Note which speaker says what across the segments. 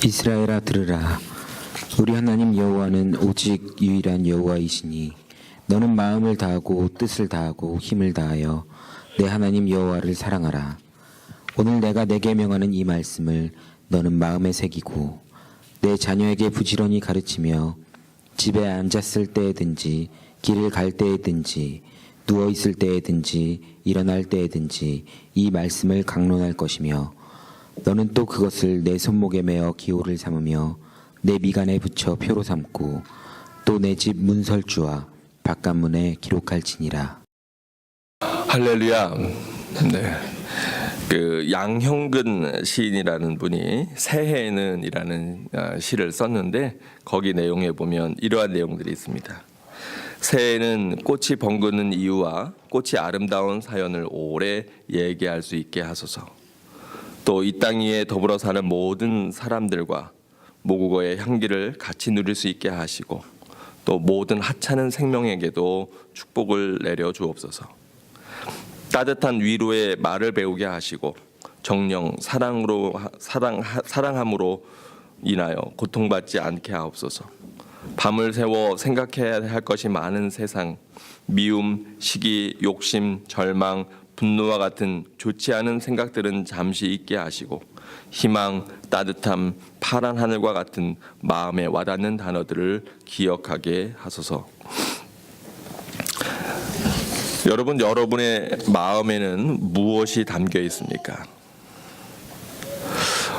Speaker 1: 이스라엘아 들으라. 우리 하나님 여호와는 오직 유일한 여호와이시니 너는 마음을 다하고 뜻을 다하고 힘을 다하여 내 하나님 여호와를 사랑하라. 오늘 내가 내게 명하는 이 말씀을 너는 마음에 새기고 내 자녀에게 부지런히 가르치며 집에 앉았을 때에든지 길을 갈 때에든지 누워 있을 때에든지 일어날 때에든지 이 말씀을 강론할 것이며 너는 또 그것을 내 손목에 매어 기호를 삼으며 내 미간에 붙여 표로 삼고 또 내 집 문설주와 바깥문에 기록할지니라.
Speaker 2: 할렐루야. 네. 그 양형근 시인이라는 분이 새해는이라는 시를 썼는데 거기 내용에 보면 이러한 내용들이 있습니다. 새해는 꽃이 번거는 이유와 꽃이 아름다운 사연을 오래 얘기할 수 있게 하소서. 또 이 땅 위에 더불어 사는 모든 사람들과 모국어의 향기를 같이 누릴 수 있게 하시고 또 모든 하찮은 생명에게도 축복을 내려 주옵소서. 따뜻한 위로의 말을 배우게 하시고 정령 사랑함으로 인하여 고통받지 않게 하옵소서. 밤을 새워 생각해야 할 것이 많은 세상, 미움, 시기, 욕심, 절망, 분노와 같은 좋지 않은 생각들은 잠시 잊게 하시고 희망, 따뜻함, 파란 하늘과 같은 마음에 와닿는 단어들을 기억하게 하소서. 여러분의 마음에는 무엇이 담겨 있습니까?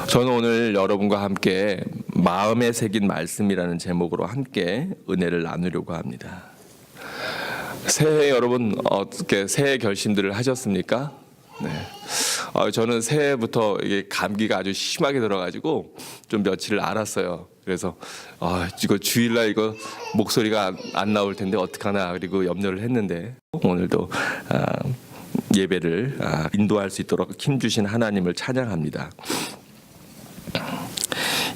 Speaker 2: 저는 오늘 여러분과 함께 마음에 새긴 말씀이라는 제목으로 함께 은혜를 나누려고 합니다. 새해 여러분 어떻게 새해 결심들을 하셨습니까? 네. 저는 새해부터 이게 감기가 아주 심하게 들어가지고 좀 며칠을 앓았어요. 그래서 이거 주일날 이거 목소리가 안 나올 텐데 어떡하나 그리고 염려를 했는데 오늘도 예배를 인도할 수 있도록 힘주신 하나님을 찬양합니다.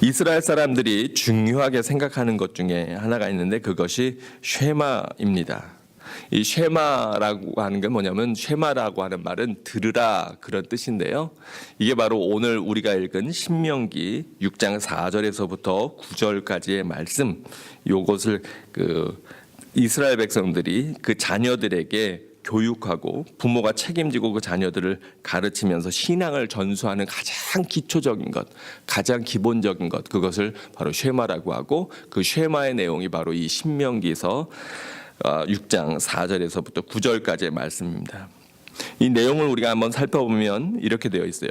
Speaker 2: 이스라엘 사람들이 중요하게 생각하는 것 중에 하나가 있는데 그것이 쉐마입니다. 이 쉐마라고 하는 게 뭐냐면 쉐마라고 하는 말은 들으라 그런 뜻인데요. 이게 바로 오늘 우리가 읽은 신명기 6장 4절에서부터 9절까지의 말씀, 요것을 이스라엘 백성들이 그 자녀들에게 교육하고 부모가 책임지고 그 자녀들을 가르치면서 신앙을 전수하는 가장 기초적인 것, 가장 기본적인 것, 그것을 바로 쉐마라고 하고 그 쉐마의 내용이 바로 이 신명기서 6장 4절에서부터 9절까지의 말씀입니다. 이 내용을 우리가 한번 살펴보면 이렇게 되어 있어요.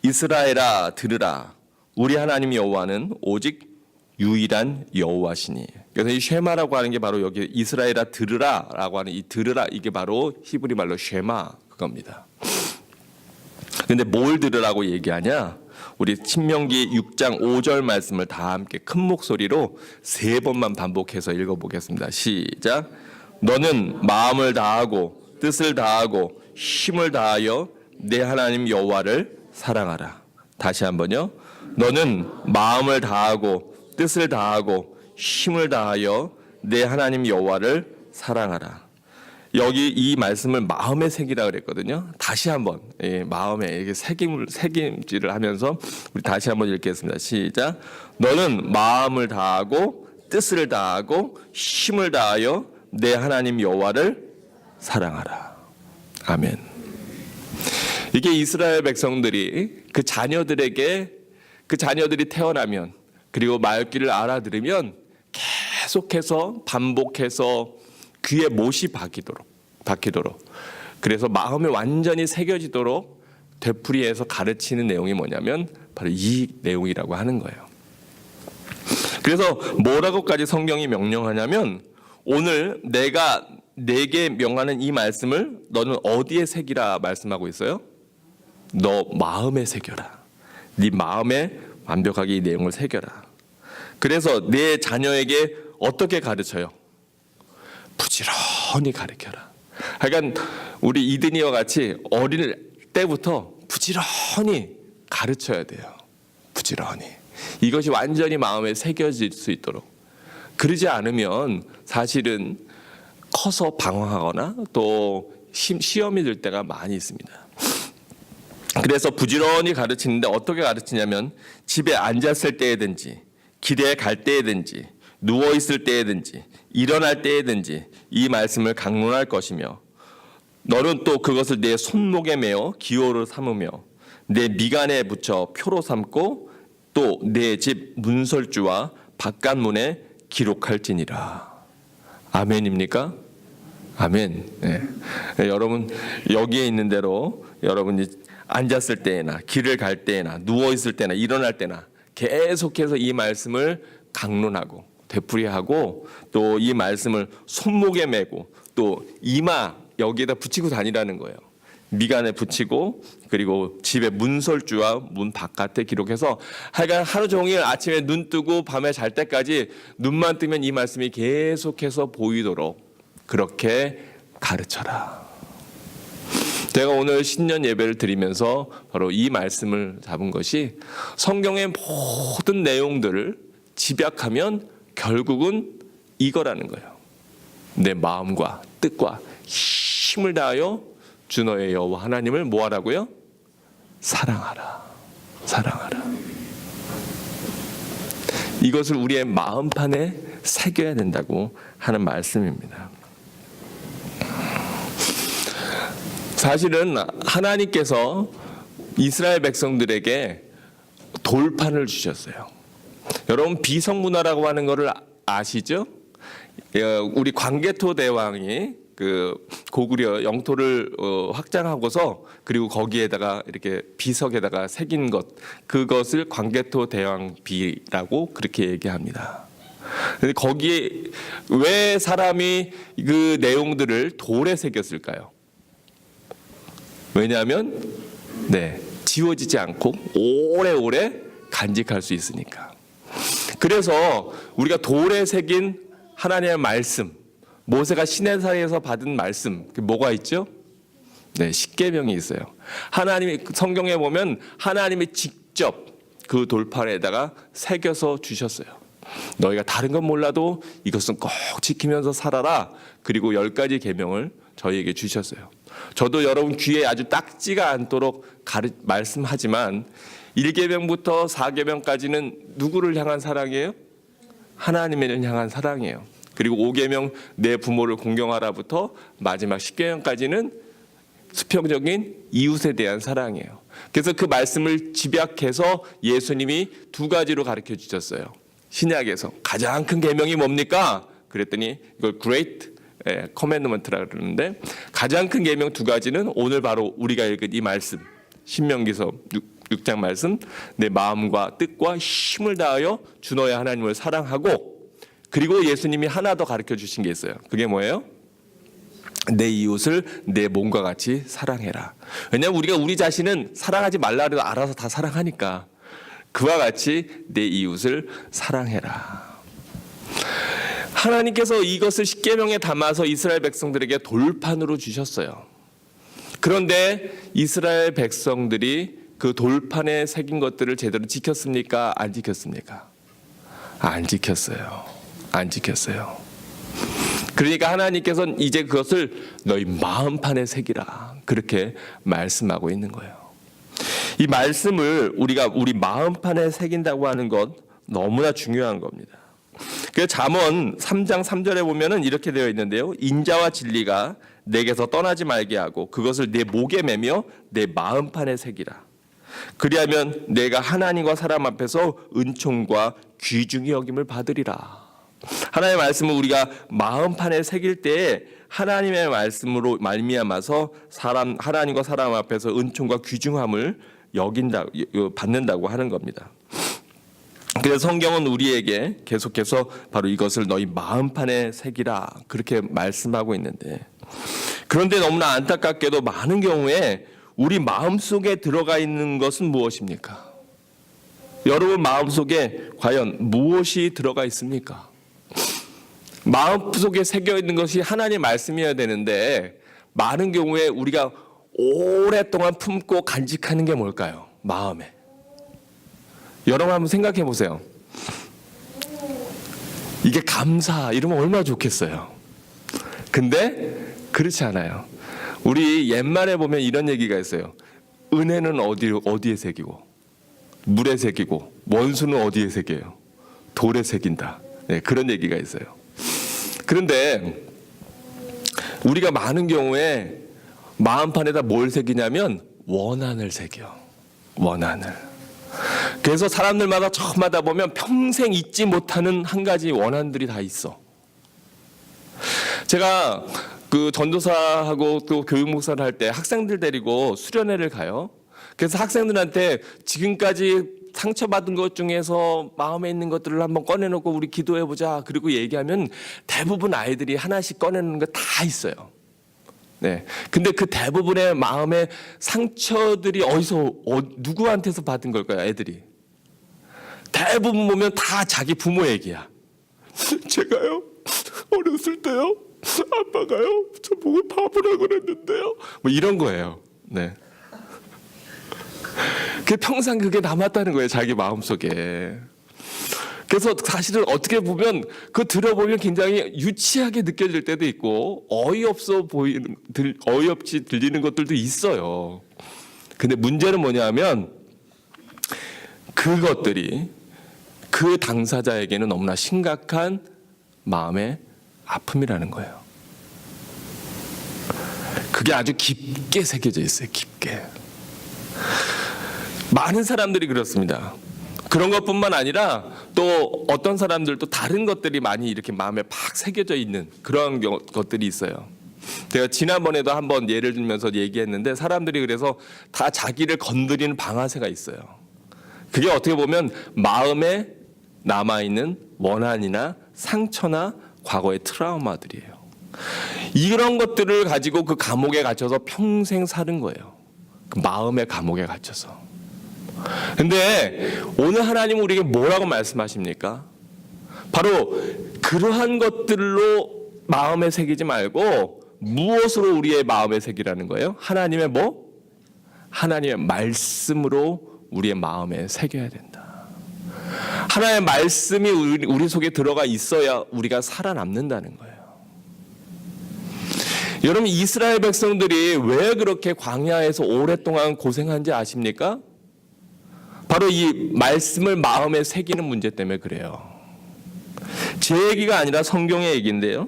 Speaker 2: 이스라엘아 들으라. 우리 하나님 여호와는 오직 유일한 여호와시니. 그래서 이 쉐마라고 하는 게 바로 여기 이스라엘아 들으라라고 하는 이 들으라 이게 바로 히브리 말로 쉐마 그겁니다. 근데 뭘 들으라고 얘기하냐? 우리 신명기 6장 5절 말씀을 다 함께 큰 목소리로 3번만 반복해서 읽어보겠습니다. 시작. 너는 마음을 다하고 뜻을 다하고 힘을 다하여 내 하나님 여호와를 사랑하라. 다시 한번요. 너는 마음을 다하고 뜻을 다하고 힘을 다하여 내 하나님 여호와를 사랑하라. 여기 이 말씀을 마음에 새기라 그랬거든요. 다시 한번 마음에 이렇게 새김질을 하면서 우리 다시 한번 읽겠습니다. 시작. 너는 마음을 다하고 뜻을 다하고 힘을 다하여 내 하나님 여호와를 사랑하라. 아멘. 이게 이스라엘 백성들이 그 자녀들이 태어나면 그리고 말귀를 알아들으면 계속해서 반복해서 귀에 못이 박히도록 그래서 마음에 완전히 새겨지도록 되풀이해서 가르치는 내용이 뭐냐면 바로 이 내용이라고 하는 거예요. 그래서 뭐라고까지 성경이 명령하냐면 오늘 내가 내게 명하는 이 말씀을 너는 어디에 새기라 말씀하고 있어요? 너 마음에 새겨라. 네 마음에 완벽하게 이 내용을 새겨라. 그래서 내 자녀에게 어떻게 가르쳐요? 부지런히 가르쳐라. 그러니까 우리 이든이와 같이 어릴 때부터 부지런히 가르쳐야 돼요. 부지런히. 이것이 완전히 마음에 새겨질 수 있도록. 그러지 않으면 사실은 커서 방황하거나 또 시험이 들 때가 많이 있습니다. 그래서 부지런히 가르치는데 어떻게 가르치냐면 집에 앉았을 때에든지 길에 갈 때에든지 누워 있을 때에든지 일어날 때에든지 이 말씀을 강론할 것이며 너는 또 그것을 내 손목에 매어 기호로 삼으며 내 미간에 붙여 표로 삼고 또 내 집 문설주와 바깥문에 기록할지니라. 아멘입니까? 아멘. 네. 여러분 여기에 있는 대로 여러분이 앉았을 때나 길을 갈 때나 누워 있을 때나 일어날 때나 계속해서 이 말씀을 강론하고 되풀이하고 또 이 말씀을 손목에 메고 또 이마 여기에다 붙이고 다니라는 거예요. 미간에 붙이고 그리고 집에 문설주와 문 바깥에 기록해서 하여간 하루 종일 아침에 눈 뜨고 밤에 잘 때까지 눈만 뜨면 이 말씀이 계속해서 보이도록 그렇게 가르쳐라. 제가 오늘 신년 예배를 드리면서 바로 이 말씀을 잡은 것이 성경의 모든 내용들을 집약하면 결국은 이거라는 거예요. 내 마음과 뜻과 힘을 다하여 주 너의 여호와 하나님을 뭐하라고요? 사랑하라. 사랑하라. 이것을 우리의 마음판에 새겨야 된다고 하는 말씀입니다. 사실은 하나님께서 이스라엘 백성들에게 돌판을 주셨어요. 여러분 비성문화라고 하는 것을 아시죠? 우리 광개토 대왕이 그 고구려 영토를 확장하고서 그리고 거기에다가 이렇게 비석에다가 새긴 것 그것을 광개토 대왕비라고 그렇게 얘기합니다. 근데 거기에 왜 사람이 그 내용들을 돌에 새겼을까요? 왜냐하면 지워지지 않고 오래오래 간직할 수 있으니까. 그래서 우리가 돌에 새긴 하나님의 말씀, 모세가 시내산에서 받은 말씀, 뭐가 있죠? 십계명이 있어요. 하나님이 성경에 보면 하나님이 직접 그 돌판에다가 새겨서 주셨어요. 너희가 다른 건 몰라도 이것은 꼭 지키면서 살아라. 그리고 10가지 계명을 저희에게 주셨어요. 저도 여러분 귀에 아주 딱지가 않도록 말씀하지만 1계명부터 4계명까지는 누구를 향한 사랑이에요? 하나님을 향한 사랑이에요. 그리고 5계명 내 부모를 공경하라부터 마지막 10계명까지는 수평적인 이웃에 대한 사랑이에요. 그래서 그 말씀을 집약해서 예수님이 2가지로 가르쳐 주셨어요. 신약에서 가장 큰 계명이 뭡니까? 그랬더니 이걸 Great Commandment라고 그러는데 가장 큰 계명 2가지는 오늘 바로 우리가 읽은 이 말씀 신명기서 6장 말씀 내 마음과 뜻과 힘을 다하여 주 너의 하나님을 사랑하고 그리고 예수님이 하나 더 가르쳐 주신 게 있어요. 그게 뭐예요? 내 이웃을 내 몸과 같이 사랑해라. 왜냐하면 우리가 우리 자신은 사랑하지 말라 해도 알아서 다 사랑하니까 그와 같이 내 이웃을 사랑해라. 하나님께서 이것을 십계명에 담아서 이스라엘 백성들에게 돌판으로 주셨어요. 그런데 이스라엘 백성들이 그 돌판에 새긴 것들을 제대로 지켰습니까? 안 지켰습니까? 안 지켰어요. 안 지켰어요. 그러니까 하나님께서는 이제 그것을 너희 마음판에 새기라 그렇게 말씀하고 있는 거예요. 이 말씀을 우리가 우리 마음판에 새긴다고 하는 것 너무나 중요한 겁니다. 그 잠언 3장 3절에 보면은 이렇게 되어 있는데요. 인자와 진리가 내게서 떠나지 말게 하고 그것을 내 목에 매며 내 마음판에 새기라. 그리하면 내가 하나님과 사람 앞에서 은총과 귀중히 여김을 받으리라. 하나님의 말씀을 우리가 마음판에 새길 때에 하나님의 말씀으로 말미암아서 하나님과 사람 앞에서 은총과 귀중함을 받는다고 하는 겁니다. 그래서 성경은 우리에게 계속해서 바로 이것을 너희 마음판에 새기라 그렇게 말씀하고 있는데 그런데 너무나 안타깝게도 많은 경우에 우리 마음속에 들어가 있는 것은 무엇입니까? 여러분 마음속에 과연 무엇이 들어가 있습니까? 마음속에 새겨 있는 것이 하나님의 말씀이어야 되는데 많은 경우에 우리가 오랫동안 품고 간직하는 게 뭘까요? 마음에. 여러분 한번 생각해 보세요. 이게 감사 이러면 얼마나 좋겠어요. 근데 그렇지 않아요. 우리 옛말에 보면 이런 얘기가 있어요. 은혜는 어디에 새기고 물에 새기고 원수는 어디에 새겨요? 돌에 새긴다. 네, 그런 얘기가 있어요. 그런데 우리가 많은 경우에 마음판에다 뭘 새기냐면 원한을 새겨. 원한을. 그래서 사람들마다 처음하다 보면 평생 잊지 못하는 한 가지 원한들이 다 있어. 제가 그 전도사하고 또 교육 목사를 할 때 학생들 데리고 수련회를 가요. 그래서 학생들한테 지금까지 상처받은 것 중에서 마음에 있는 것들을 한번 꺼내놓고 우리 기도해보자. 그리고 얘기하면 대부분 아이들이 하나씩 꺼내놓는 거 다 있어요. 네. 근데 그 대부분의 마음의 상처들이 누구한테서 받은 걸까요, 애들이? 대부분 보면 다 자기 부모 얘기야. 제가요, 어렸을 때요, 아빠가요, 저 보고 바보라고 그랬는데요. 뭐 이런 거예요. 네. 그 평생 그게 남았다는 거예요, 자기 마음속에. 그래서 사실은 어떻게 보면 그 들어보면 굉장히 유치하게 느껴질 때도 있고 어이없이 들리는 것들도 있어요. 근데 문제는 뭐냐면 그것들이 그 당사자에게는 너무나 심각한 마음의 아픔이라는 거예요. 그게 아주 깊게 새겨져 있어요. 깊게. 많은 사람들이 그렇습니다. 그런 것뿐만 아니라 또 어떤 사람들도 다른 것들이 많이 이렇게 마음에 팍 새겨져 있는 그런 것들이 있어요. 제가 지난번에도 한번 예를 들면서 얘기했는데 사람들이 그래서 다 자기를 건드리는 방아쇠가 있어요. 그게 어떻게 보면 마음에 남아있는 원한이나 상처나 과거의 트라우마들이에요. 이런 것들을 가지고 그 감옥에 갇혀서 평생 사는 거예요. 그 마음의 감옥에 갇혀서. 근데 오늘 하나님은 우리에게 뭐라고 말씀하십니까? 바로 그러한 것들로 마음에 새기지 말고 무엇으로 우리의 마음에 새기라는 거예요? 하나님의 뭐? 하나님의 말씀으로 우리의 마음에 새겨야 된다. 하나님의 말씀이 우리 속에 들어가 있어야 우리가 살아남는다는 거예요. 여러분, 이스라엘 백성들이 왜 그렇게 광야에서 오랫동안 고생한지 아십니까? 바로 이 말씀을 마음에 새기는 문제 때문에 그래요. 제 얘기가 아니라 성경의 얘기인데요.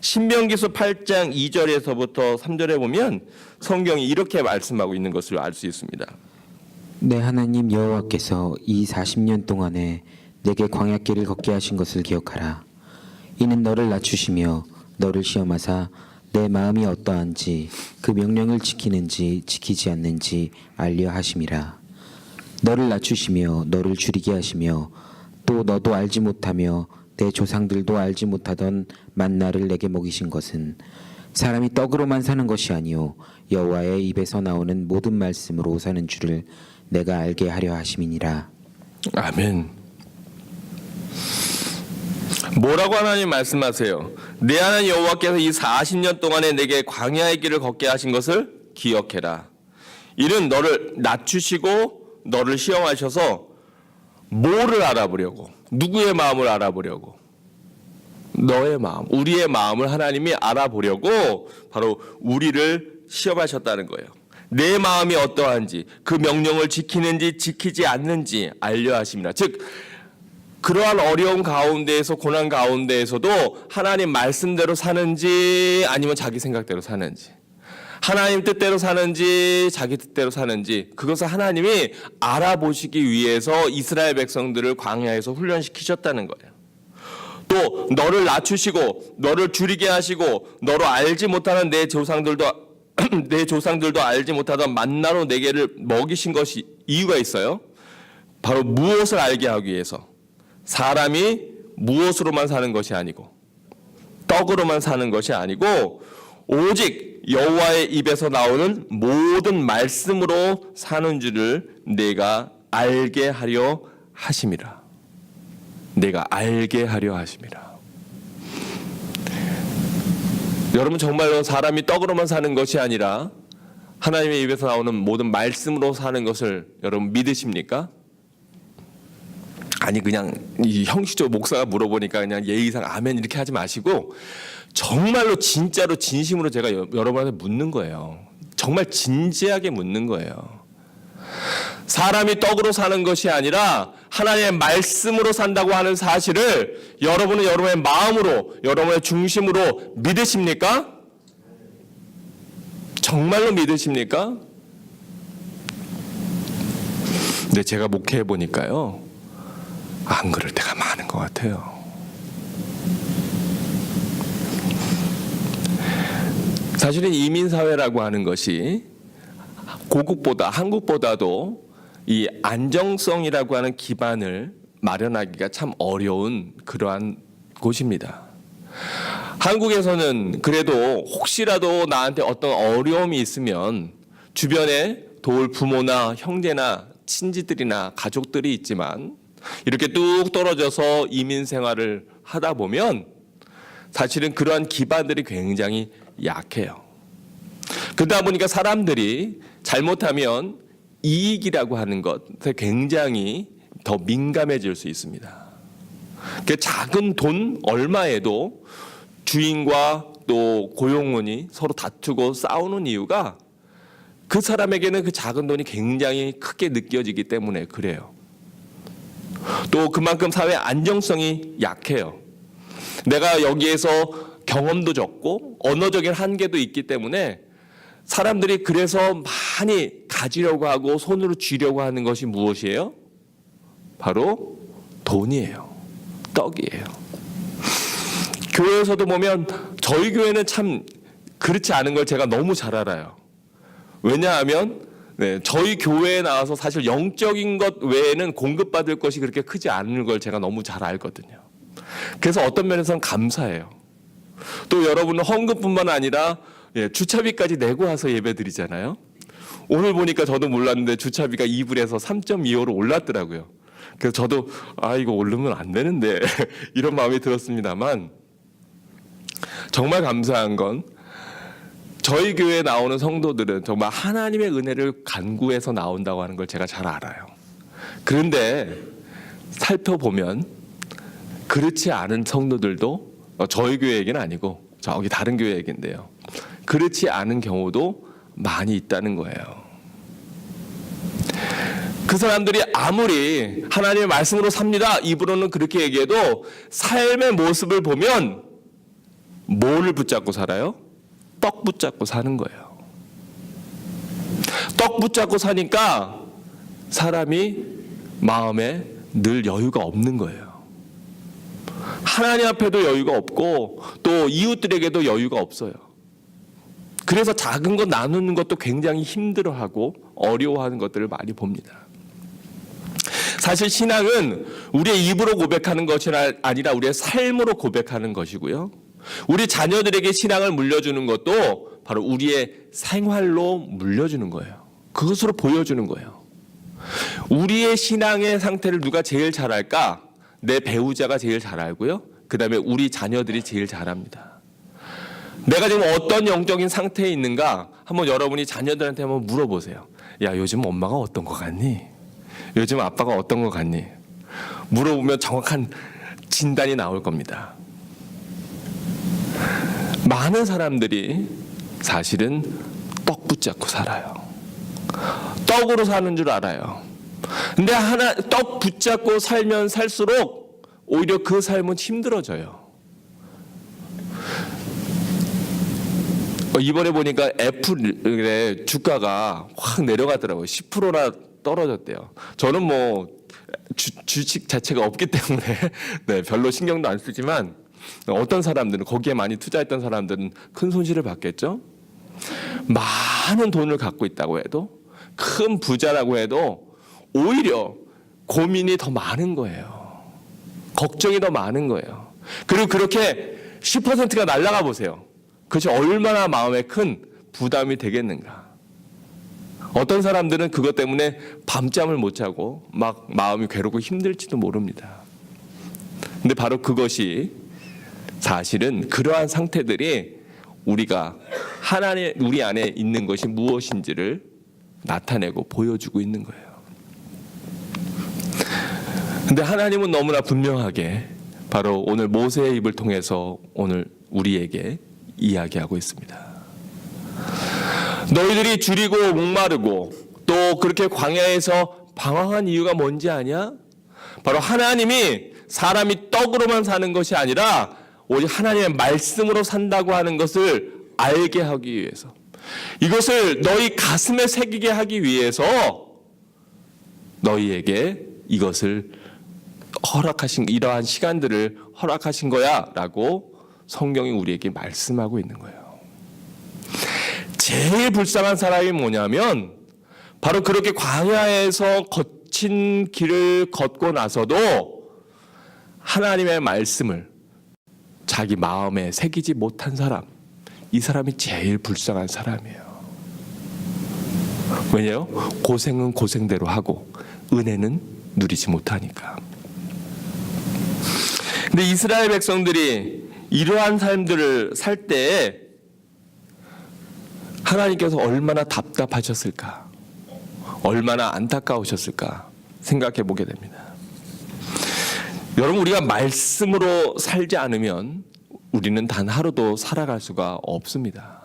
Speaker 2: 신명기서 8장 2절에서부터 3절에 보면 성경이 이렇게 말씀하고 있는 것을 알 수 있습니다.
Speaker 1: 내 하나님 여호와께서 이 40년 동안에 내게 광야길을 걷게 하신 것을 기억하라. 이는 너를 낮추시며 너를 시험하사 내 마음이 어떠한지 그 명령을 지키는지 지키지 않는지 알려 하심이라. 너를 낮추시며 너를 줄이게 하시며 또 너도 알지 못하며 내 조상들도 알지 못하던 만나를 내게 먹이신 것은 사람이 떡으로만 사는 것이 아니요 여호와의 입에서 나오는 모든 말씀으로 사는 줄을 내가 알게 하려 하심이니라.
Speaker 2: 아멘. 뭐라고 하나님 말씀하세요? 내 하나님 여호와께서 이 40년 동안에 내게 광야의 길을 걷게 하신 것을 기억해라. 이는 너를 낮추시고 너를 시험하셔서 뭐를 알아보려고, 누구의 마음을 알아보려고, 너의 마음, 우리의 마음을 하나님이 알아보려고 바로 우리를 시험하셨다는 거예요. 내 마음이 어떠한지, 그 명령을 지키는지 지키지 않는지 알려 하심이라. 즉 그러한 어려운 가운데에서, 고난 가운데에서도 하나님 말씀대로 사는지 아니면 자기 생각대로 사는지, 하나님 뜻대로 사는지 자기 뜻대로 사는지, 그것을 하나님이 알아보시기 위해서 이스라엘 백성들을 광야에서 훈련시키셨다는 거예요. 또 너를 낮추시고 너를 줄이게 하시고 너로 알지 못하는 내 조상들도 알지 못하던 만나로 내게를 먹이신 것이 이유가 있어요. 바로 무엇을 알게 하기 위해서. 사람이 무엇으로만 사는 것이 아니고 떡으로만 사는 것이 아니고 오직 여호와의 입에서 나오는 모든 말씀으로 사는 줄을 내가 알게 하려 하심이라. 내가 알게 하려 하심이라. 여러분, 정말로 사람이 떡으로만 사는 것이 아니라 하나님의 입에서 나오는 모든 말씀으로 사는 것을 여러분 믿으십니까? 아니, 그냥 이 형식적 목사가 물어보니까 그냥 예의상 아멘 이렇게 하지 마시고 정말로 진짜로 진심으로 제가 여러분한테 묻는 거예요. 정말 진지하게 묻는 거예요. 사람이 떡으로 사는 것이 아니라 하나님의 말씀으로 산다고 하는 사실을 여러분은 여러분의 마음으로, 여러분의 중심으로 믿으십니까? 정말로 믿으십니까? 근데 제가 목회해 보니까요, 안 그럴 때가 많은 것 같아요. 사실은 이민사회라고 하는 것이 고국보다, 한국보다도 이 안정성이라고 하는 기반을 마련하기가 참 어려운 그러한 곳입니다. 한국에서는 그래도 혹시라도 나한테 어떤 어려움이 있으면 주변에 도울 부모나 형제나 친지들이나 가족들이 있지만 이렇게 뚝 떨어져서 이민 생활을 하다 보면 사실은 그러한 기반들이 굉장히 약해요. 그러다 보니까 사람들이 잘못하면 이익이라고 하는 것에 굉장히 더 민감해질 수 있습니다. 그 작은 돈 얼마에도 주인과 또 고용원이 서로 다투고 싸우는 이유가 그 사람에게는 그 작은 돈이 굉장히 크게 느껴지기 때문에 그래요. 또 그만큼 사회 안정성이 약해요. 내가 여기에서 경험도 적고 언어적인 한계도 있기 때문에 사람들이 그래서 많이 가지려고 하고 손으로 쥐려고 하는 것이 무엇이에요? 바로 돈이에요. 떡이에요. 교회에서도 보면 저희 교회는 참 그렇지 않은 걸 제가 너무 잘 알아요. 왜냐하면 저희 교회에 나와서 사실 영적인 것 외에는 공급받을 것이 그렇게 크지 않은 걸 제가 너무 잘 알거든요. 그래서 어떤 면에서는 감사해요. 또 여러분은 헌금뿐만 아니라 주차비까지 내고 와서 예배 드리잖아요. 오늘 보니까 저도 몰랐는데 주차비가 2불에서 3.25로 올랐더라고요. 그래서 저도 이거 오르면 안 되는데 이런 마음이 들었습니다만, 정말 감사한 건 저희 교회에 나오는 성도들은 정말 하나님의 은혜를 간구해서 나온다고 하는 걸 제가 잘 알아요. 그런데 살펴보면 그렇지 않은 성도들도, 저희 교회 얘기는 아니고 저기 다른 교회 얘기인데요, 그렇지 않은 경우도 많이 있다는 거예요. 그 사람들이 아무리 하나님의 말씀으로 삽니다 입으로는 그렇게 얘기해도 삶의 모습을 보면 뭐를 붙잡고 살아요? 떡 붙잡고 사는 거예요. 떡 붙잡고 사니까 사람이 마음에 늘 여유가 없는 거예요. 하나님 앞에도 여유가 없고 또 이웃들에게도 여유가 없어요. 그래서 작은 것 나누는 것도 굉장히 힘들어하고 어려워하는 것들을 많이 봅니다. 사실 신앙은 우리의 입으로 고백하는 것이 아니라 우리의 삶으로 고백하는 것이고요. 우리 자녀들에게 신앙을 물려주는 것도 바로 우리의 생활로 물려주는 거예요. 그것으로 보여주는 거예요. 우리의 신앙의 상태를 누가 제일 잘 알까? 내 배우자가 제일 잘 알고요. 그 다음에 우리 자녀들이 제일 잘 압니다. 내가 지금 어떤 영적인 상태에 있는가 한번 여러분이 자녀들한테 한번 물어보세요. 야, 요즘 엄마가 어떤 것 같니? 요즘 아빠가 어떤 것 같니? 물어보면 정확한 진단이 나올 겁니다. 많은 사람들이 사실은 떡 붙잡고 살아요. 떡으로 사는 줄 알아요. 근데 떡 붙잡고 살면 살수록 오히려 그 삶은 힘들어져요. 이번에 보니까 애플의 주가가 확 내려가더라고요. 10%나 떨어졌대요. 저는 뭐 주식 자체가 없기 때문에 별로 신경도 안 쓰지만 어떤 사람들은, 거기에 많이 투자했던 사람들은 큰 손실을 받겠죠. 많은 돈을 갖고 있다고 해도, 큰 부자라고 해도 오히려 고민이 더 많은 거예요. 걱정이 더 많은 거예요. 그리고 그렇게 10%가 날아가 보세요. 그것이 얼마나 마음에 큰 부담이 되겠는가. 어떤 사람들은 그것 때문에 밤잠을 못 자고 막 마음이 괴롭고 힘들지도 모릅니다. 근데 바로 그것이 사실은 그러한 상태들이 우리가 우리 안에 있는 것이 무엇인지를 나타내고 보여주고 있는 거예요. 근데 하나님은 너무나 분명하게 바로 오늘 모세의 입을 통해서 오늘 우리에게 이야기하고 있습니다. 너희들이 줄이고 목마르고 또 그렇게 광야에서 방황한 이유가 뭔지 아냐? 바로 하나님이 사람이 떡으로만 사는 것이 아니라 오직 하나님의 말씀으로 산다고 하는 것을 알게 하기 위해서, 이것을 너희 가슴에 새기게 하기 위해서 너희에게 이것을 허락하신, 이러한 시간들을 허락하신 거야 라고 성경이 우리에게 말씀하고 있는 거예요. 제일 불쌍한 사람이 뭐냐면 바로 그렇게 광야에서 거친 길을 걷고 나서도 하나님의 말씀을 자기 마음에 새기지 못한 사람, 이 사람이 제일 불쌍한 사람이에요. 왜냐요? 고생은 고생대로 하고 은혜는 누리지 못하니까. 근데 이스라엘 백성들이 이러한 삶들을 살 때에 하나님께서 얼마나 답답하셨을까, 얼마나 안타까우셨을까 생각해 보게 됩니다. 여러분, 우리가 말씀으로 살지 않으면 우리는 단 하루도 살아갈 수가 없습니다.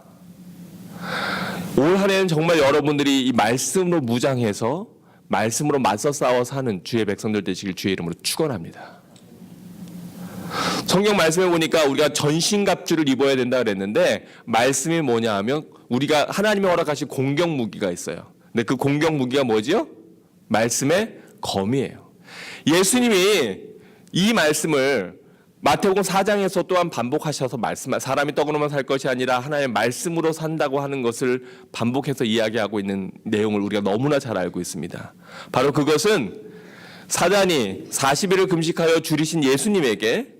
Speaker 2: 올 한 해는 정말 여러분들이 이 말씀으로 무장해서 말씀으로 맞서 싸워 사는 주의 백성들 되시길 주의 이름으로 축원합니다. 성경 말씀에 보니까 우리가 전신갑주를 입어야 된다 그랬는데, 말씀이 뭐냐 하면 우리가 하나님이 허락하신 공격 무기가 있어요. 근데 그 공격 무기가 뭐지요? 말씀의 검이에요. 예수님이 이 말씀을 마태복음 4장에서 또한 반복하셔서 사람이 떡으로만 살 것이 아니라 하나님의 말씀으로 산다고 하는 것을 반복해서 이야기하고 있는 내용을 우리가 너무나 잘 알고 있습니다. 바로 그것은 사단이 40일을 금식하여 줄이신 예수님에게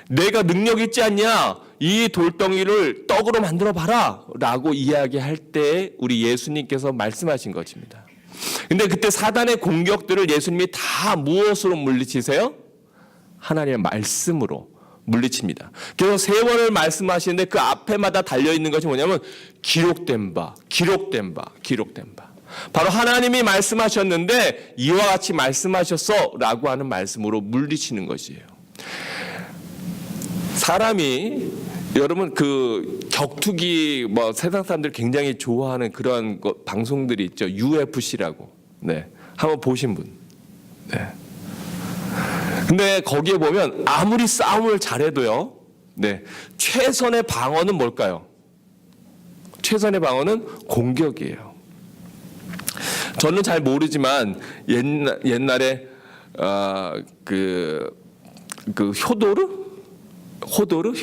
Speaker 2: 내가 능력 있지 않냐, 이 돌덩이를 떡으로 만들어 봐라 라고 이야기할 때 우리 예수님께서 말씀하신 것입니다. 근데 그때 사단의 공격들을 예수님이 다 무엇으로 물리치세요? 하나님의 말씀으로 물리칩니다. 그래서 3번을 말씀하시는데 그 앞에마다 달려있는 것이 뭐냐면 기록된 바, 기록된 바, 기록된 바. 바로 하나님이 말씀하셨는데 이와 같이 말씀하셨어 라고 하는 말씀으로 물리치는 것이에요. 사람이, 여러분 그 격투기 세상 사람들 굉장히 좋아하는 그런 방송들이 있죠. UFC라고. 네. 한번 보신 분. 네. 근데 거기에 보면 아무리 싸움을 잘해도요. 네. 최선의 방어는 뭘까요? 최선의 방어는 공격이에요. 저는 잘 모르지만 옛날에 그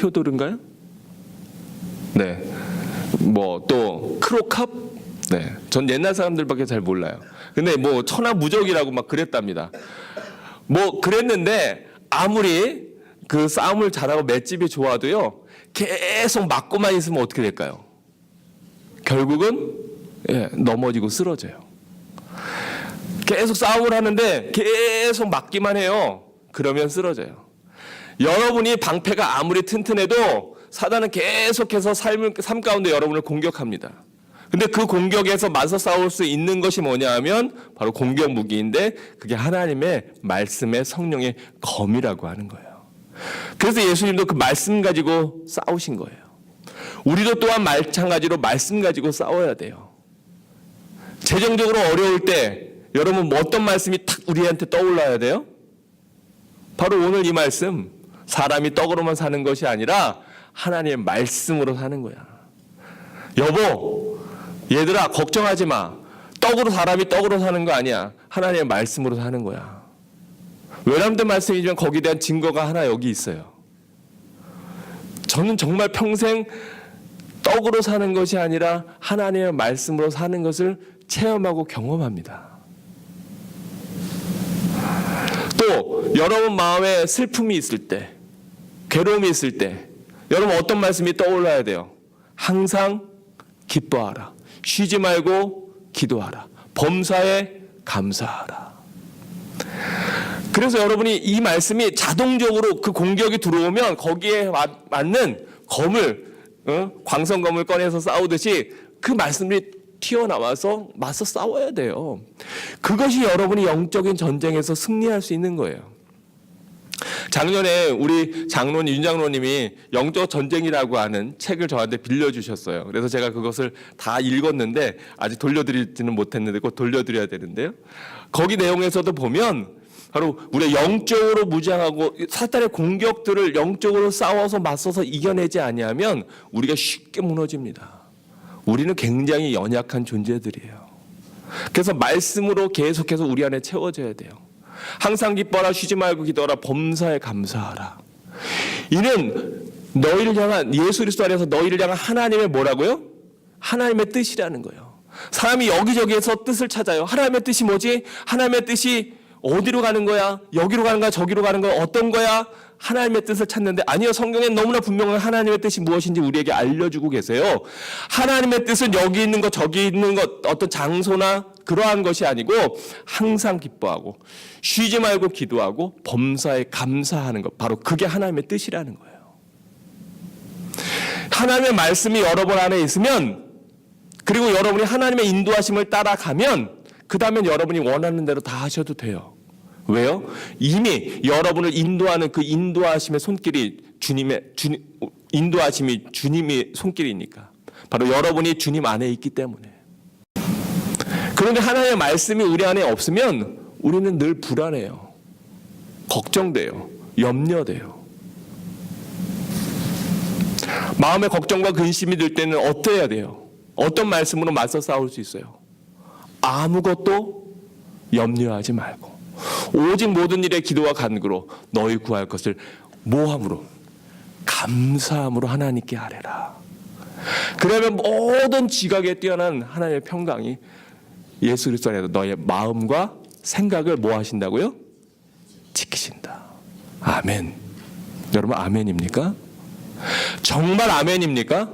Speaker 2: 효도르인가요? 네. 또 크로캅? 네. 전 옛날 사람들밖에 잘 몰라요. 근데 천하무적이라고 막 그랬답니다. 그랬는데 아무리 그 싸움을 잘하고 맷집이 좋아도요, 계속 맞고만 있으면 어떻게 될까요? 결국은 넘어지고 쓰러져요. 계속 싸움을 하는데 계속 맞기만 해요. 그러면 쓰러져요. 여러분이 방패가 아무리 튼튼해도 사단은 계속해서 삶 가운데 여러분을 공격합니다. 근데 그 공격에서 맞서 싸울 수 있는 것이 뭐냐 하면 바로 공격 무기인데, 그게 하나님의 말씀의 성령의 검이라고 하는 거예요. 그래서 예수님도 그 말씀 가지고 싸우신 거예요. 우리도 또한 마찬가지로 말씀 가지고 싸워야 돼요. 재정적으로 어려울 때 여러분 어떤 말씀이 탁 우리한테 떠올라야 돼요? 바로 오늘 이 말씀, 사람이 떡으로만 사는 것이 아니라 하나님의 말씀으로 사는 거야. 여보, 얘들아 걱정하지 마. 사람이 떡으로 사는 거 아니야. 하나님의 말씀으로 사는 거야. 외람된 말씀이지만 거기에 대한 증거가 하나 여기 있어요. 저는 정말 평생 떡으로 사는 것이 아니라 하나님의 말씀으로 사는 것을 체험하고 경험합니다. 또 여러분 마음에 슬픔이 있을 때, 괴로움이 있을 때 여러분 어떤 말씀이 떠올라야 돼요? 항상 기뻐하라. 쉬지 말고 기도하라. 범사에 감사하라. 그래서 여러분이 이 말씀이 자동적으로 그 공격이 들어오면 거기에 맞는 검을, 광선검을 꺼내서 싸우듯이 그 말씀이 튀어나와서 맞서 싸워야 돼요. 그것이 여러분이 영적인 전쟁에서 승리할 수 있는 거예요. 작년에 우리 장로님, 윤 장로님이 영적 전쟁이라고 하는 책을 저한테 빌려주셨어요. 그래서 제가 그것을 다 읽었는데 아직 돌려드리지는 못했는데 곧 돌려드려야 되는데요. 거기 내용에서도 보면 바로 우리가 영적으로 무장하고 사탄의 공격들을 영적으로 싸워서 맞서서 이겨내지 아니하면 우리가 쉽게 무너집니다. 우리는 굉장히 연약한 존재들이에요. 그래서 말씀으로 계속해서 우리 안에 채워져야 돼요. 항상 기뻐라, 쉬지 말고 기도하라, 범사에 감사하라. 이는 너희를 향한, 예수 그리스도 안에서 너희를 향한 하나님의 뭐라고요? 하나님의 뜻이라는 거예요. 사람이 여기저기에서 뜻을 찾아요. 하나님의 뜻이 뭐지? 하나님의 뜻이 어디로 가는 거야? 여기로 가는 거야? 저기로 가는 거야? 어떤 거야? 하나님의 뜻을 찾는데 아니요, 성경엔 너무나 분명한 하나님의 뜻이 무엇인지 우리에게 알려주고 계세요. 하나님의 뜻은 여기 있는 것, 저기 있는 것, 어떤 장소나 그러한 것이 아니고 항상 기뻐하고 쉬지 말고 기도하고 범사에 감사하는 것, 바로 그게 하나님의 뜻이라는 거예요. 하나님의 말씀이 여러분 안에 있으면, 그리고 여러분이 하나님의 인도하심을 따라가면 그 다음엔 여러분이 원하는 대로 다 하셔도 돼요. 왜요? 이미 여러분을 인도하는 그 인도하심의 손길이 인도하심이 주님의 손길이니까. 바로 여러분이 주님 안에 있기 때문에. 그런데 하나님의 말씀이 우리 안에 없으면 우리는 늘 불안해요. 걱정돼요. 염려돼요. 마음에 걱정과 근심이 들 때는 어떠해야 돼요? 어떤 말씀으로 맞서 싸울 수 있어요? 아무것도 염려하지 말고 오직 모든 일에 기도와 간구로 너희 구할 것을 모함으로 감사함으로 하나님께 아뢰라. 그러면 모든 지각에 뛰어난 하나님의 평강이 예수 그리스도 안에서 너의 마음과 생각을 뭐 하신다고요? 지키신다. 아멘. 여러분 아멘입니까? 정말 아멘입니까?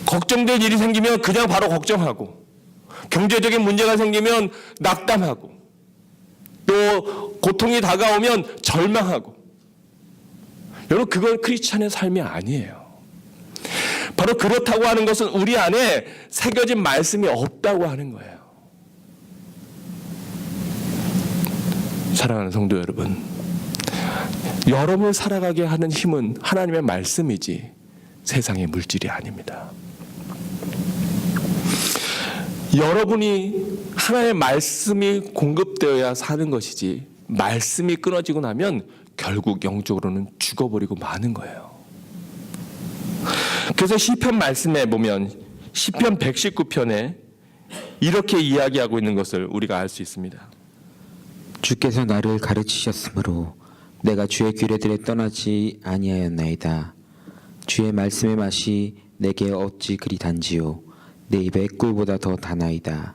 Speaker 2: 걱정될 일이 생기면 그냥 바로 걱정하고, 경제적인 문제가 생기면 낙담하고, 또 고통이 다가오면 절망하고. 여러분 그건 크리스찬의 삶이 아니에요. 바로 그렇다고 하는 것은 우리 안에 새겨진 말씀이 없다고 하는 거예요. 사랑하는 성도 여러분, 여러분을 살아가게 하는 힘은 하나님의 말씀이지 세상의 물질이 아닙니다. 여러분이 하나님의 말씀이 공급되어야 사는 것이지, 말씀이 끊어지고 나면 결국 영적으로는 죽어버리고 마는 거예요. 그래서 시편 말씀에 보면 시편 119편에 이렇게 이야기하고 있는 것을 우리가 알 수 있습니다.
Speaker 1: 주께서 나를 가르치셨으므로 내가 주의 규례들에 떠나지 아니하였나이다. 주의 말씀의 맛이 내게 어찌 그리 단지요, 내 입에 꿀보다 더 다나이다.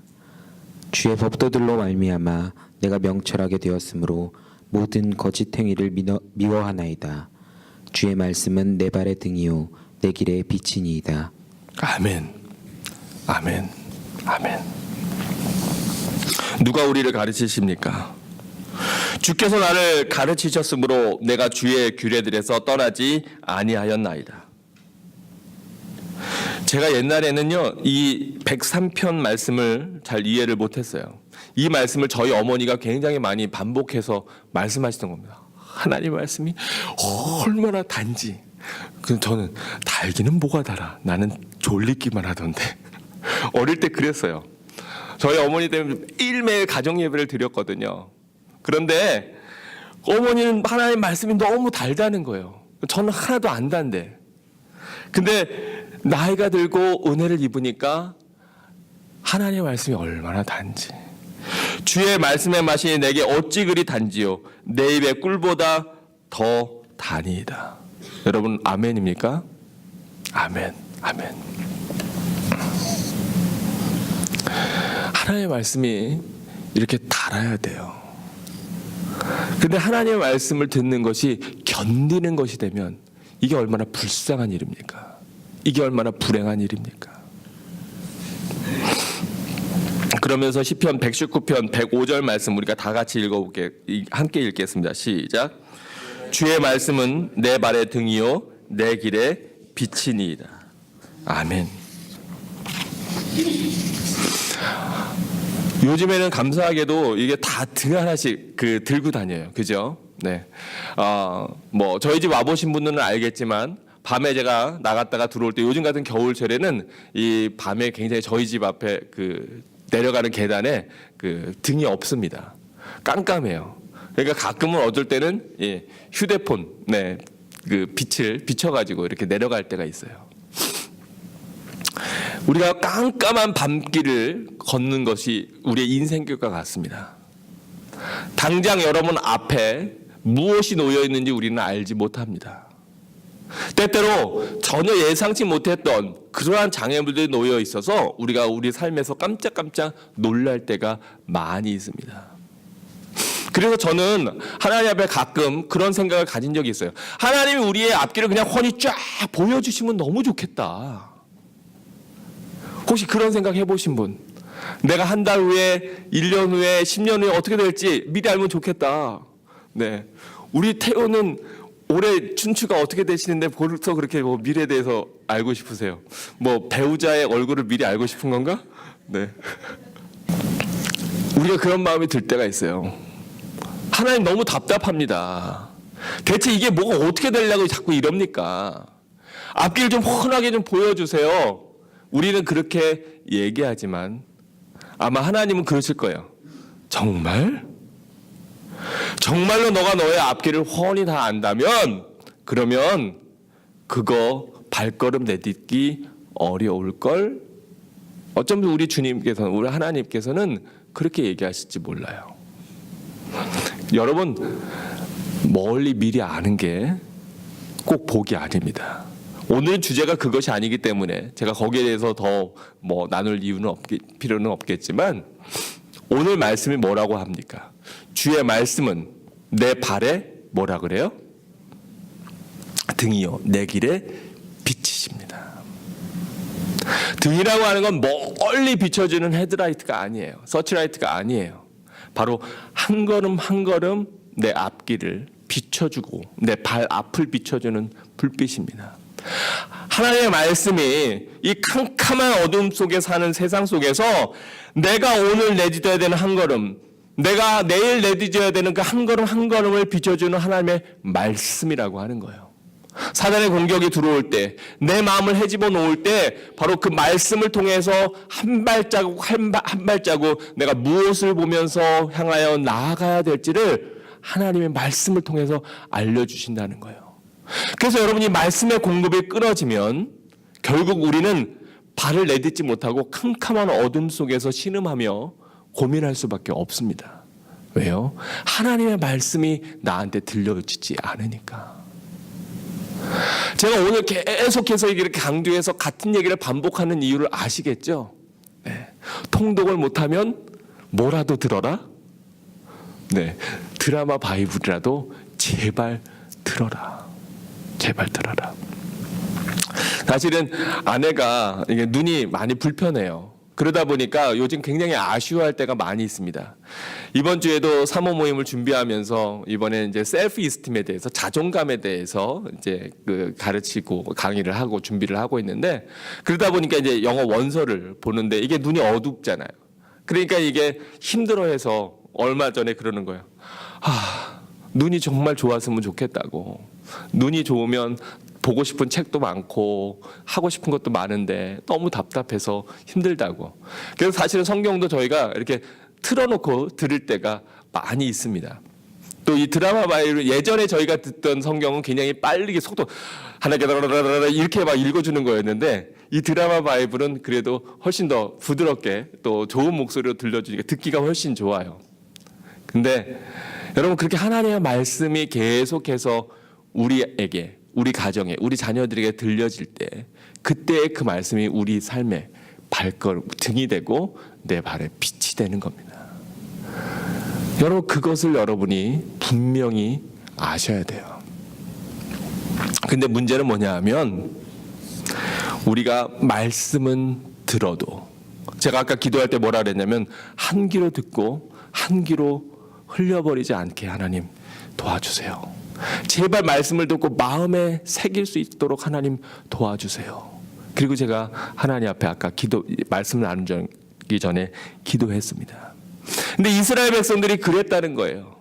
Speaker 1: 주의 법도들로 말미암아 내가 명철하게 되었으므로 모든 거짓 행위를 미워하나이다. 주의 말씀은 내 발의 등이요 내 길의 빛이니이다.
Speaker 2: 아멘. 아멘. 아멘. 누가 우리를 가르치십니까? 주께서 나를 가르치셨으므로 내가 주의 규례들에서 떠나지 아니하였나이다. 제가 옛날에는요, 이 103편 말씀을 잘 이해를 못했어요. 이 말씀을 저희 어머니가 굉장히 많이 반복해서 말씀하시던 겁니다. 하나님 말씀이 얼마나 단지. 그래서 저는 달기는 뭐가 달아. 나는 졸리기만 하던데. 어릴 때 그랬어요. 저희 어머니 때문에 일매일 가정 예배를 드렸거든요. 그런데 어머니는 하나님 말씀이 너무 달다는 거예요. 저는 하나도 안 단데. 근데 나이가 들고 은혜를 입으니까 하나님의 말씀이 얼마나 단지. 주의 말씀의 맛이 내게 어찌 그리 단지요, 내 입의 꿀보다 더 다니이다. 여러분 아멘입니까? 아멘. 아멘. 하나님의 말씀이 이렇게 달아야 돼요. 근데 하나님의 말씀을 듣는 것이 견디는 것이 되면 이게 얼마나 불쌍한 일입니까? 이게 얼마나 불행한 일입니까? 그러면서 시편 119편 105절 말씀 우리가 다 같이 함께 읽겠습니다. 시작. 주의 말씀은 내 발의 등이요 내 길의 빛이니이다. 아멘. 요즘에는 감사하게도 이게 다 등 하나씩 들고 다녀요. 그죠? 네. 뭐 저희 집 와보신 분들은 알겠지만 밤에 제가 나갔다가 들어올 때 요즘 같은 겨울철에는 이 밤에 굉장히 저희 집 앞에 내려가는 계단에 등이 없습니다. 깜깜해요. 그러니까 가끔은 어떨 때는 휴대폰 빛을 비춰가지고 이렇게 내려갈 때가 있어요. 우리가 깜깜한 밤길을 걷는 것이 우리의 인생길과 같습니다. 당장 여러분 앞에 무엇이 놓여 있는지 우리는 알지 못합니다. 때때로 전혀 예상치 못했던 그러한 장애물들이 놓여 있어서 우리가 우리 삶에서 깜짝깜짝 놀랄 때가 많이 있습니다. 그래서 저는 하나님 앞에 가끔 그런 생각을 가진 적이 있어요. 하나님이 우리의 앞길을 그냥 훤히 쫙 보여주시면 너무 좋겠다. 혹시 그런 생각 해보신 분? 내가 한 달 후에, 1년 후에, 10년 후에 어떻게 될지 미리 알면 좋겠다. 네. 우리 태호는 올해 춘추가 어떻게 되시는데 벌써 그렇게 미래에 대해서 알고 싶으세요? 뭐 배우자의 얼굴을 미리 알고 싶은 건가? 네. 우리가 그런 마음이 들 때가 있어요. 하나님 너무 답답합니다. 대체 이게 뭐가 어떻게 되려고 자꾸 이럽니까? 앞길 좀 훤하게 좀 보여주세요. 우리는 그렇게 얘기하지만 아마 하나님은 그러실 거예요. 정말? 정말로 너가 너의 앞길을 훤히 다 안다면 그러면 그거 발걸음 내딛기 어려울걸? 어쩌면 우리 주님께서는, 우리 하나님께서는 그렇게 얘기하실지 몰라요. 여러분, 멀리 미리 아는 게 꼭 복이 아닙니다. 오늘 주제가 그것이 아니기 때문에 제가 거기에 대해서 더 나눌 이유는 필요는 없겠지만 오늘 말씀이 뭐라고 합니까? 주의 말씀은 내 발에 뭐라 그래요? 등이요, 내 길에 빛이십니다. 등이라고 하는 건 멀리 비춰주는 헤드라이트가 아니에요. 서치라이트가 아니에요. 바로 한 걸음 한 걸음 내 앞길을 비춰주고 내 발 앞을 비춰주는 불빛입니다. 하나님의 말씀이 이 캄캄한 어둠 속에 사는 세상 속에서 내가 오늘 내딛어야 되는 한 걸음, 내가 내일 내딛어야 되는 그 한 걸음 한 걸음을 비춰주는 하나님의 말씀이라고 하는 거예요. 사단의 공격이 들어올 때, 내 마음을 헤집어 놓을 때 바로 그 말씀을 통해서 한 발자국 한 발자국 내가 무엇을 보면서 향하여 나아가야 될지를 하나님의 말씀을 통해서 알려주신다는 거예요. 그래서 여러분이 말씀의 공급이 끊어지면 결국 우리는 발을 내딛지 못하고 캄캄한 어둠 속에서 신음하며 고민할 수밖에 없습니다. 왜요? 하나님의 말씀이 나한테 들려지지 않으니까. 제가 오늘 계속해서 이렇게 강조해서 같은 얘기를 반복하는 이유를 아시겠죠? 네. 통독을 못하면 뭐라도 들어라? 네. 드라마 바이블이라도 제발 들어라. 제발 들어라. 사실은 아내가 이게 눈이 많이 불편해요. 그러다 보니까 요즘 굉장히 아쉬워할 때가 많이 있습니다. 이번 주에도 사모 모임을 준비하면서 이번에 이제 셀프 이스팀에 대해서, 자존감에 대해서 이제 가르치고 강의를 하고 준비를 하고 있는데, 그러다 보니까 이제 영어 원서를 보는데 이게 눈이 어둡잖아요. 그러니까 이게 힘들어해서 얼마 전에 그러는 거예요. 눈이 정말 좋았으면 좋겠다고. 눈이 좋으면 보고 싶은 책도 많고 하고 싶은 것도 많은데 너무 답답해서 힘들다고. 그래서 사실은 성경도 저희가 이렇게 틀어놓고 들을 때가 많이 있습니다. 또 이 드라마 바이블, 예전에 저희가 듣던 성경은 굉장히 빠르게 속도 하나 이렇게 막 읽어주는 거였는데 이 드라마 바이블은 그래도 훨씬 더 부드럽게 또 좋은 목소리로 들려주니까 듣기가 훨씬 좋아요. 근데 여러분, 그렇게 하나님의 말씀이 계속해서 우리에게, 우리 가정에, 우리 자녀들에게 들려질 때 그때의 그 말씀이 우리 삶의 발걸음, 등이 되고 내 발에 빛이 되는 겁니다. 여러분, 그것을 여러분이 분명히 아셔야 돼요. 근데 문제는 뭐냐 하면 우리가 말씀은 들어도, 제가 아까 기도할 때 뭐라 그랬냐면 한 귀로 듣고 한 귀로 흘려버리지 않게 하나님 도와주세요. 제발 말씀을 듣고 마음에 새길 수 있도록 하나님 도와주세요. 그리고 제가 하나님 앞에 아까 말씀을 나눈 죽기 전에 기도했습니다. 근데 이스라엘 백성들이 그랬다는 거예요.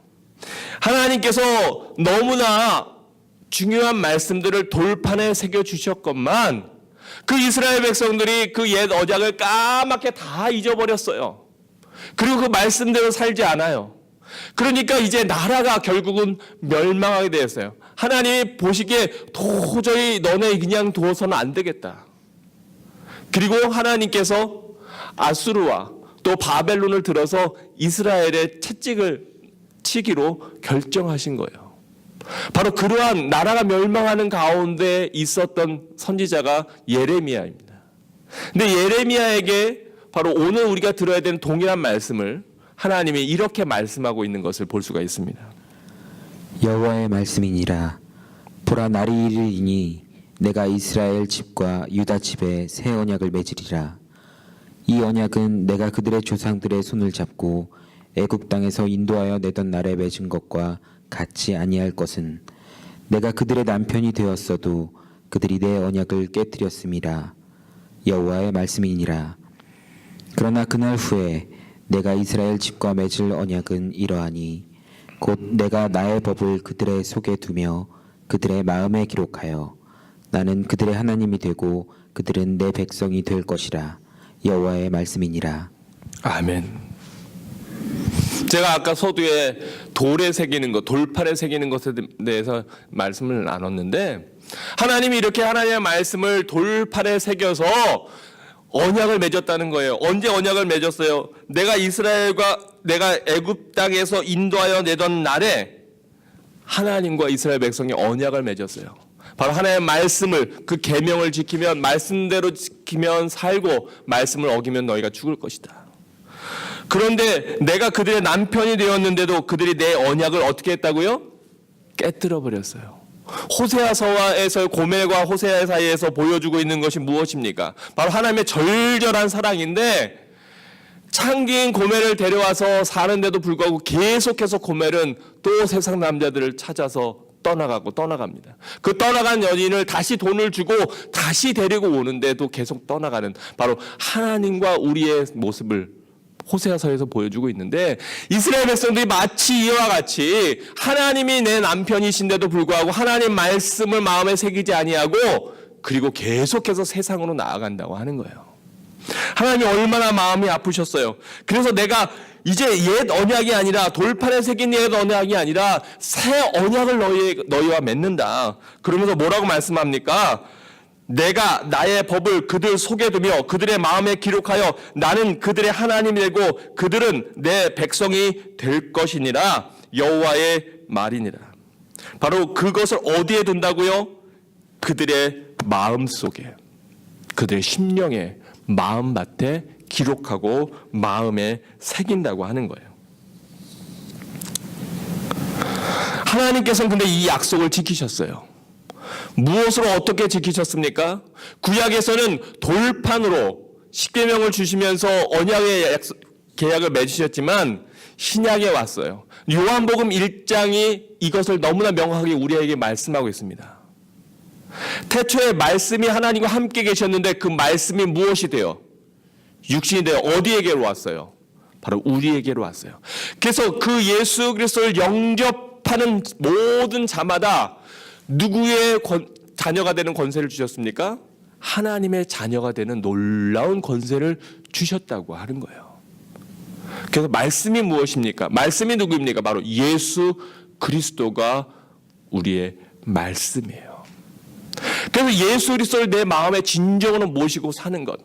Speaker 2: 하나님께서 너무나 중요한 말씀들을 돌판에 새겨주셨건만 그 이스라엘 백성들이 그 옛 언약을 까맣게 다 잊어버렸어요. 그리고 그 말씀대로 살지 않아요. 그러니까 이제 나라가 결국은 멸망하게 되었어요. 하나님이 보시기에 도저히 너네 그냥 두어서는 안 되겠다. 그리고 하나님께서 아수르와 또 바벨론을 들어서 이스라엘의 채찍을 치기로 결정하신 거예요. 바로 그러한 나라가 멸망하는 가운데 있었던 선지자가 예레미야입니다. 근데 예레미야에게 바로 오늘 우리가 들어야 되는 동일한 말씀을 하나님이 이렇게 말씀하고 있는 것을 볼 수가 있습니다.
Speaker 1: 여호와의 말씀이니라. 보라, 날이 이르리니 내가 이스라엘 집과 유다 집에 새 언약을 맺으리라. 이 언약은 내가 그들의 조상들의 손을 잡고 애굽 땅에서 인도하여 내던 날에 맺은 것과 같이 아니할 것은 내가 그들의 남편이 되었어도 그들이 내 언약을 깨뜨렸음이라. 여호와의 말씀이니라. 그러나 그날 후에 내가 이스라엘 집과 맺을 언약은 이러하니 곧 내가 나의 법을 그들의 속에 두며 그들의 마음에 기록하여 나는 그들의 하나님이 되고 그들은 내 백성이 될 것이라. 여호와의 말씀이니라.
Speaker 2: 아멘. 제가 아까 서두에 돌에 새기는 것, 돌판에 새기는 것에 대해서 말씀을 나눴는데 하나님이 이렇게 하나님의 말씀을 돌판에 새겨서 언약을 맺었다는 거예요. 언제 언약을 맺었어요? 내가 애굽 땅에서 인도하여 내던 날에 하나님과 이스라엘 백성이 언약을 맺었어요. 바로 하나님의 말씀을, 그 계명을 지키면, 말씀대로 지키면 살고 말씀을 어기면 너희가 죽을 것이다. 그런데 내가 그들의 남편이 되었는데도 그들이 내 언약을 어떻게 했다고요? 깨뜨려 버렸어요. 호세아서에서 고멜과 호세아 사이에서 보여주고 있는 것이 무엇입니까? 바로 하나님의 절절한 사랑인데 창기인 고멜을 데려와서 사는데도 불구하고 계속해서 고멜은 또 세상 남자들을 찾아서 떠나갑니다. 그 떠나간 여인을 다시 돈을 주고 다시 데리고 오는데도 계속 떠나가는 바로 하나님과 우리의 모습을 호세아서에서 보여주고 있는데 이스라엘 백성들이 마치 이와 같이 하나님이 내 남편이신데도 불구하고 하나님 말씀을 마음에 새기지 아니하고 그리고 계속해서 세상으로 나아간다고 하는 거예요. 하나님이 얼마나 마음이 아프셨어요. 그래서 내가 이제 옛 언약이 아니라 돌판에 새긴 옛 언약이 아니라 새 언약을 너희와 맺는다. 그러면서 뭐라고 말씀합니까? 내가 나의 법을 그들 속에 두며 그들의 마음에 기록하여 나는 그들의 하나님이 되고 그들은 내 백성이 될 것이니라. 여호와의 말이니라. 바로 그것을 어디에 둔다고요? 그들의 마음 속에, 그들의 심령에, 마음밭에 기록하고 마음에 새긴다고 하는 거예요. 하나님께서는 근데 이 약속을 지키셨어요. 무엇으로 어떻게 지키셨습니까? 구약에서는 돌판으로 십계명을 주시면서 언약의 계약을 맺으셨지만 신약에 왔어요. 요한복음 1장이 이것을 너무나 명확하게 우리에게 말씀하고 있습니다. 태초에 말씀이 하나님과 함께 계셨는데 그 말씀이 무엇이 돼요? 육신이 되어 어디에게로 왔어요? 바로 우리에게로 왔어요. 그래서 그 예수 그리스도를 영접하는 모든 자마다 누구의 자녀가 되는 권세를 주셨습니까? 하나님의 자녀가 되는 놀라운 권세를 주셨다고 하는 거예요. 그래서 말씀이 무엇입니까? 말씀이 누구입니까? 바로 예수 그리스도가 우리의 말씀이에요. 그래서 예수 그리스도를 내 마음에 진정으로 모시고 사는 것,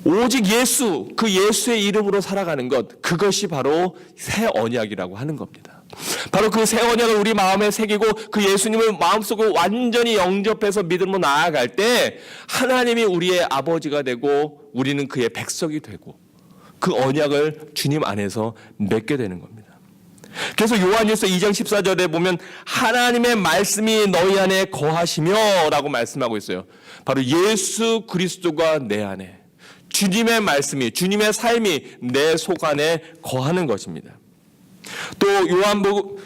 Speaker 2: 오직 예수, 그 예수의 이름으로 살아가는 것, 그것이 바로 새 언약이라고 하는 겁니다. 바로 그 새 언약을 우리 마음에 새기고 그 예수님을 마음속으로 완전히 영접해서 믿음으로 나아갈 때 하나님이 우리의 아버지가 되고 우리는 그의 백성이 되고 그 언약을 주님 안에서 맺게 되는 겁니다. 그래서 요한일서 2장 14절에 보면 하나님의 말씀이 너희 안에 거하시며 라고 말씀하고 있어요. 바로 예수 그리스도가 내 안에, 주님의 말씀이, 주님의 삶이 내 속 안에 거하는 것입니다. 또 요한복음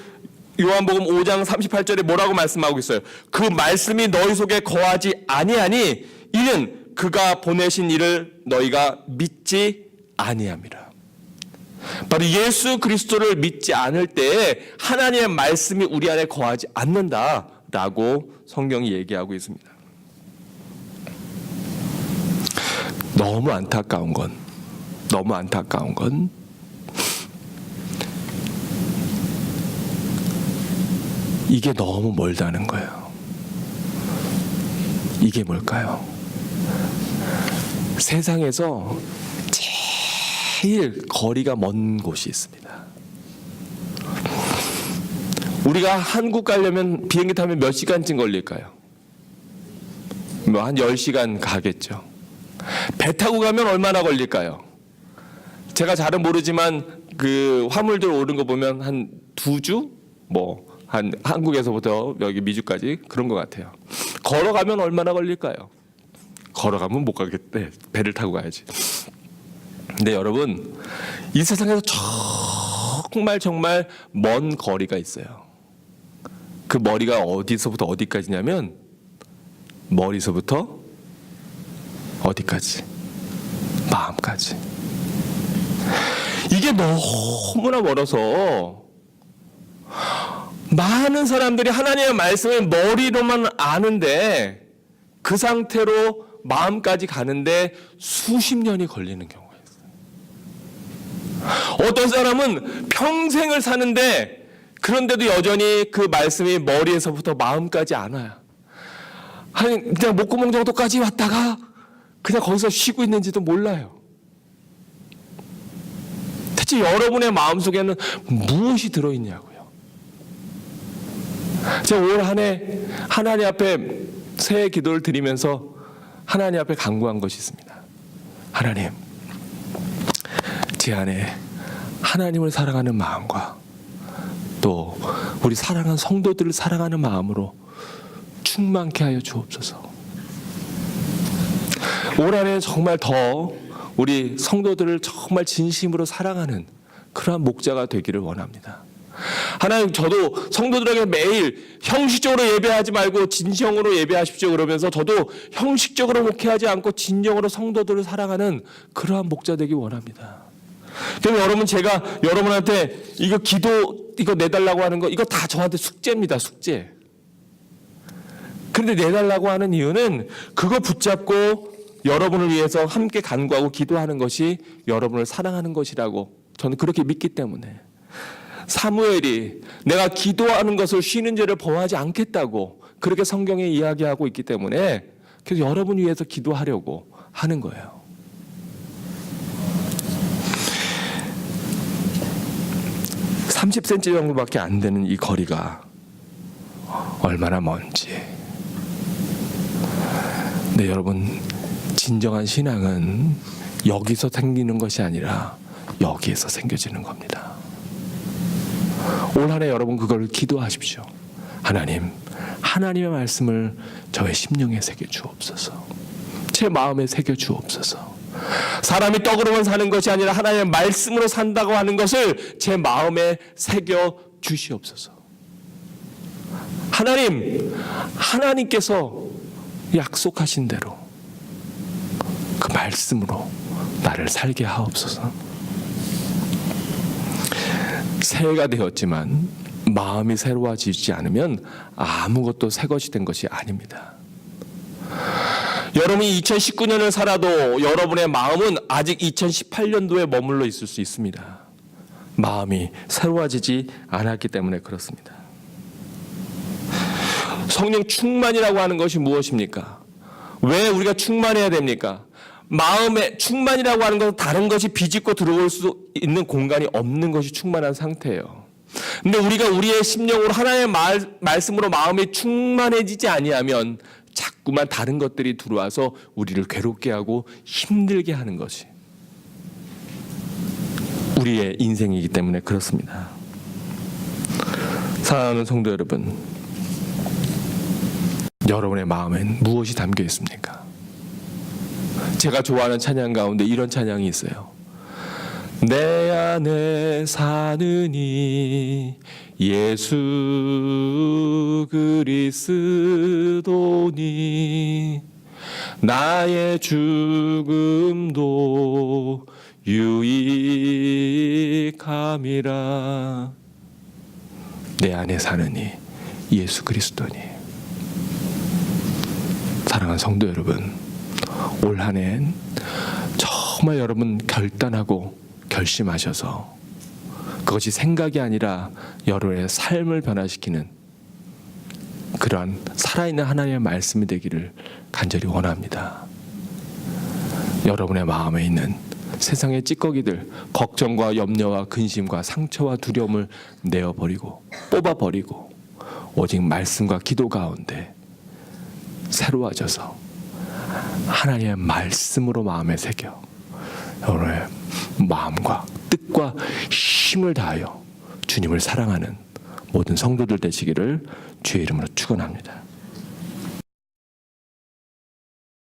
Speaker 2: 5장 38절에 뭐라고 말씀하고 있어요? 그 말씀이 너희 속에 거하지 아니하니 이는 그가 보내신 이를 너희가 믿지 아니함이라. 바로 예수 그리스도를 믿지 않을 때에 하나님의 말씀이 우리 안에 거하지 않는다라고 성경이 얘기하고 있습니다. 너무 안타까운 건 이게 너무 멀다는 거예요. 이게 뭘까요? 세상에서 제일 거리가 먼 곳이 있습니다. 우리가 한국 가려면 비행기 타면 몇 시간쯤 걸릴까요? 뭐 한 10시간 가겠죠. 배 타고 가면 얼마나 걸릴까요? 제가 잘은 모르지만 그 화물들 오는 거 보면 한 2주? 뭐 한 한국에서부터 여기 미주까지 그런 것 같아요. 걸어가면 얼마나 걸릴까요? 걸어가면 못 가겠대. 배를 타고 가야지. 근데 여러분, 이 세상에서 정말 먼 거리가 있어요. 그 머리가 어디서부터 어디까지냐면 머리서부터 어디까지? 마음까지. 이게 너무나 멀어서 많은 사람들이 하나님의 말씀을 머리로만 아는데 그 상태로 마음까지 가는데 수십 년이 걸리는 경우가 있어요. 어떤 사람은 평생을 사는데 그런데도 여전히 그 말씀이 머리에서부터 마음까지 안 와요. 그냥 목구멍 정도까지 왔다가 그냥 거기서 쉬고 있는지도 몰라요. 대체 여러분의 마음속에는 무엇이 들어있냐고요. 제가 올 한 해 하나님 앞에 새해 기도를 드리면서 하나님 앞에 간구한 것이 있습니다. 하나님, 제 안에 하나님을 사랑하는 마음과 또 우리 사랑하는 성도들을 사랑하는 마음으로 충만케 하여 주옵소서. 올 한 해 정말 더 우리 성도들을 정말 진심으로 사랑하는 그러한 목자가 되기를 원합니다. 하나님, 저도 성도들에게 매일 형식적으로 예배하지 말고 진정으로 예배하십시오 그러면서 저도 형식적으로 목회하지 않고 진정으로 성도들을 사랑하는 그러한 목자 되기 원합니다. 그럼 여러분, 제가 여러분한테 이거 내달라고 하는 거 이거 다 저한테 숙제입니다. 숙제. 그런데 내달라고 하는 이유는 그거 붙잡고 여러분을 위해서 함께 간구하고 기도하는 것이 여러분을 사랑하는 것이라고 저는 그렇게 믿기 때문에. 사무엘이 내가 기도하는 것을 쉬는 죄를 범하지 않겠다고 그렇게 성경에 이야기하고 있기 때문에 그래서 여러분 위해서 기도하려고 하는 거예요. (30cm) 정도밖에 안 되는 이 거리가 얼마나 먼지. 네, 여러분, 진정한 신앙은 여기서 생기는 것이 아니라 여기에서 생겨지는 겁니다. 올 한 해 여러분 그걸 기도하십시오. 하나님, 하나님의 말씀을 저의 심령에 새겨 주옵소서. 제 마음에 새겨 주옵소서. 사람이 떡으로만 사는 것이 아니라 하나님의 말씀으로 산다고 하는 것을 제 마음에 새겨 주시옵소서. 하나님께서 약속하신 대로 그 말씀으로 나를 살게 하옵소서. 새해가 되었지만 마음이 새로워지지 않으면 아무것도 새 것이 된 것이 아닙니다. 여러분이 2019년을 살아도 여러분의 마음은 아직 2018년도에 머물러 있을 수 있습니다. 마음이 새로워지지 않았기 때문에 그렇습니다. 성령 충만이라고 하는 것이 무엇입니까? 왜 우리가 충만해야 됩니까? 마음에 충만이라고 하는 것은 다른 것이 비집고 들어올 수 있는 공간이 없는 것이 충만한 상태예요. 근데 우리가 우리의 심령으로 하나님의 말씀으로 마음이 충만해지지 아니하면 자꾸만 다른 것들이 들어와서 우리를 괴롭게 하고 힘들게 하는 것이 우리의 인생이기 때문에 그렇습니다. 사랑하는 성도 여러분, 여러분의 마음엔 무엇이 담겨 있습니까? 제가 좋아하는 찬양 가운데 이런 찬양이 있어요. 내 안에 사느니 예수 그리스도니 나의 죽음도 유익함이라. 내 안에 사느니 예수 그리스도니. 사랑하는 성도 여러분, 올 한 해엔 정말 여러분 결단하고 결심하셔서 그것이 생각이 아니라 여러분의 삶을 변화시키는 그러한 살아있는 하나님의 말씀이 되기를 간절히 원합니다. 여러분의 마음에 있는 세상의 찌꺼기들, 걱정과 염려와 근심과 상처와 두려움을 내어버리고 뽑아버리고 오직 말씀과 기도 가운데 새로워져서 하나님의 말씀으로 마음에 새겨 여러분의 마음과 뜻과 힘을 다하여 주님을 사랑하는 모든 성도들 되시기를 주의 이름으로 축원합니다.